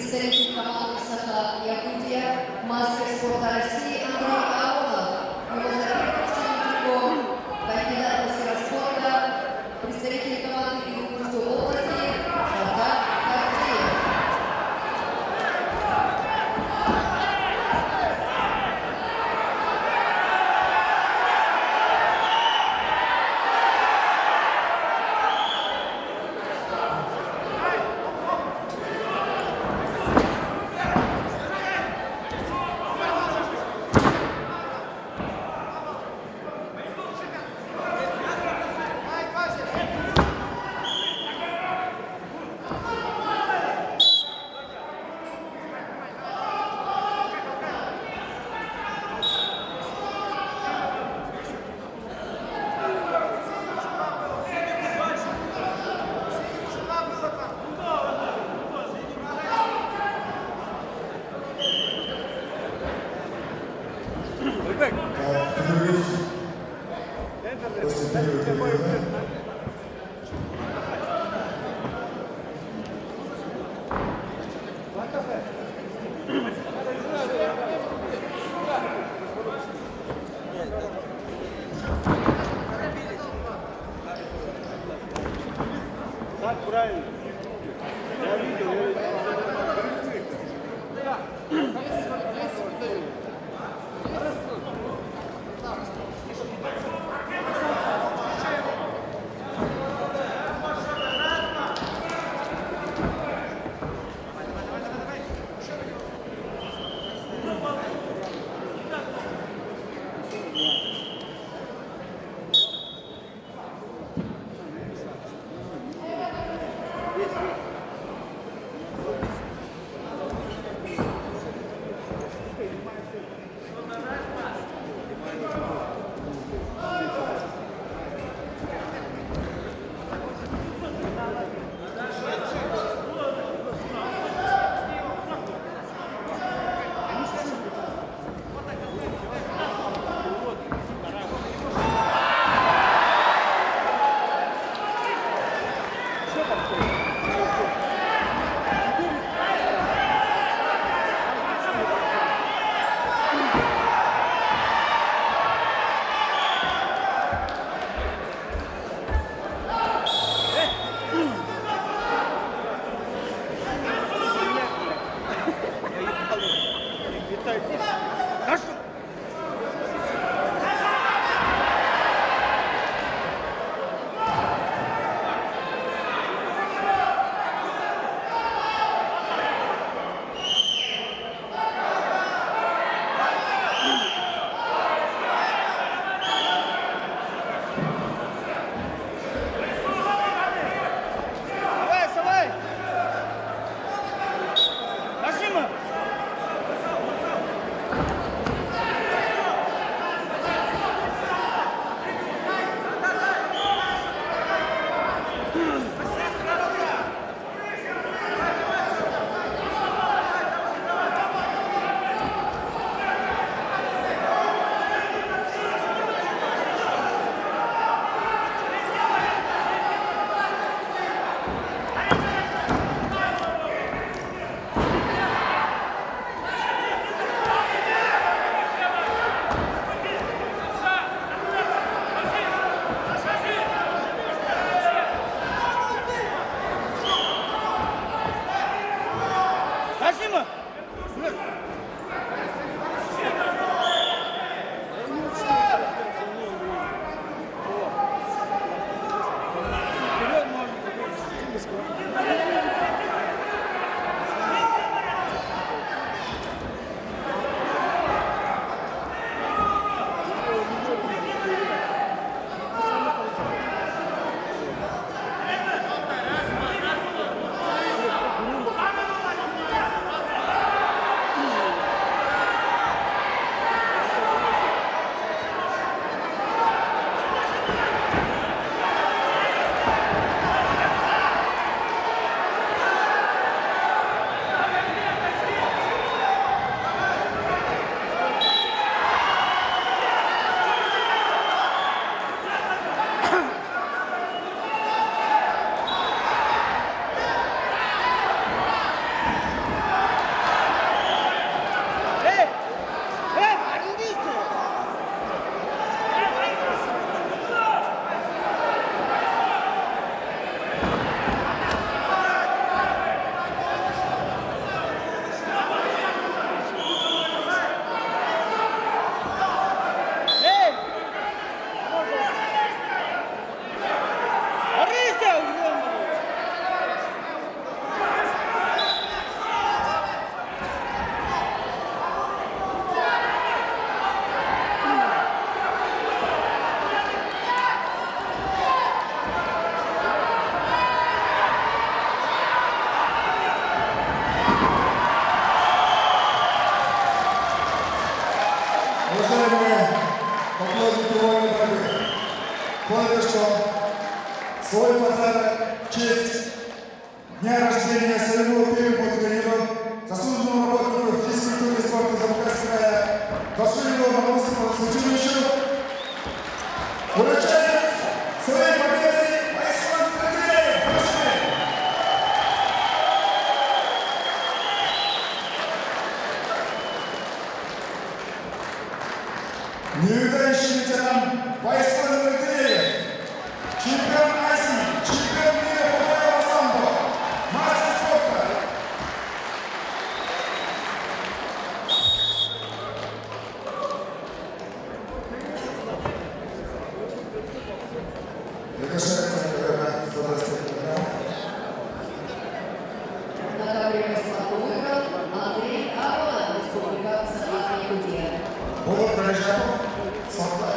представитель команды «Саха» Якутия, мастер спорта России Андрей Аонов. Его соперник кандидат мастера спорта, представитель команды Иркутской области Шаргат Картеев. Так, правильно. Я видел. подарок в честь дня рождения своему первому тренеру, заслуженному работнику физкультуры и спорта Забайкальского края, Башилову Мамусову Случевичу, уроженец своей победы Айслан Кадреев. Неудающий ветеран Айслан Кадреев, чемпион Азии, чемпион мира по боевому самбо, мастер спорта. Приглашается на программу. На ковре бесплатно выиграл Андрей Абонов, Республика Саха-Якутия. Будут Рожаков, Солдат.